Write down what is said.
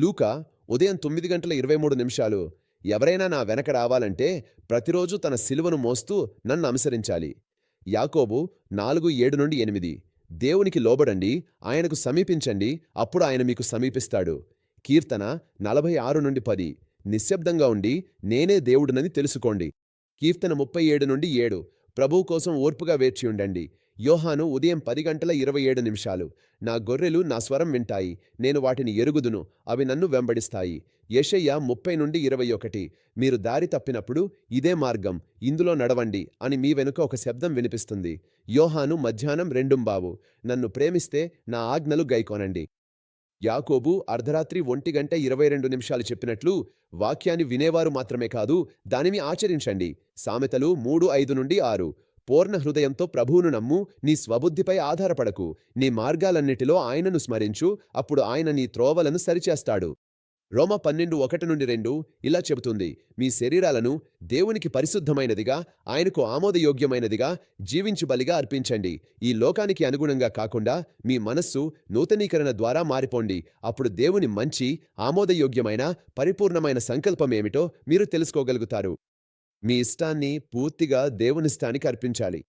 లూకా ఉదయం 9:23 ఎవరైనా నా వెనక రావాలంటే ప్రతిరోజు తన సిలువను మోస్తూ నన్ను అనుసరించాలి. యాకోబు 4:7-8 దేవునికి లోబడండి, ఆయనకు సమీపించండి, అప్పుడు ఆయన మీకు సమీపిస్తాడు. కీర్తన 46:10 నిశ్శబ్దంగా ఉండి నేనే దేవుడినని తెలుసుకోండి. కీర్తన 37:7 ప్రభువు కోసం ఓర్పుగా వేచియుండండి. యోహాను ఉదయం 10:27 నా గొర్రెలు నా స్వరం వింటాయి, నేను వాటిని ఎరుగుదును, అవి నన్ను వెంబడిస్తాయి. యెషయా 30:21 మీరు దారి తప్పినప్పుడు ఇదే మార్గం, ఇందులో నడవండి అని మీ వెనుక ఒక శబ్దం వినిపిస్తుంది. యోహాను మధ్యాహ్నం 2 నన్ను ప్రేమిస్తే నా ఆజ్ఞలు గైకోనండి. యాకోబు అర్ధరాత్రి 1:22 చెప్పినట్లు వాక్యాన్ని వినేవారు మాత్రమే కాదు, దానిని ఆచరించండి. సామెతలు 3:5-6 పూర్ణ హృదయంతో ప్రభువును నమ్ము, నీ స్వబుద్ధిపై ఆధారపడకు, నీ మార్గాలన్నిటిలో ఆయనను స్మరించు, అప్పుడు ఆయన నీ త్రోవలను సరిచేస్తాడు. రోమ 12:1-2 ఇలా చెబుతుంది, మీ శరీరాలను దేవునికి పరిశుద్ధమైనదిగా, ఆయనకు ఆమోదయోగ్యమైనదిగా జీవించు బలిగా అర్పించండి. ఈ లోకానికి అనుగుణంగా కాకుండా మీ మనస్సు నూతనీకరణ ద్వారా మారిపోండి. అప్పుడు దేవుని మంచి, ఆమోదయోగ్యమైన, పరిపూర్ణమైన సంకల్పమేమిటో మీరు తెలుసుకోగలుగుతారు. మీ ఇష్టాన్ని పూర్తిగా దేవునిష్టానికి అర్పించాలి.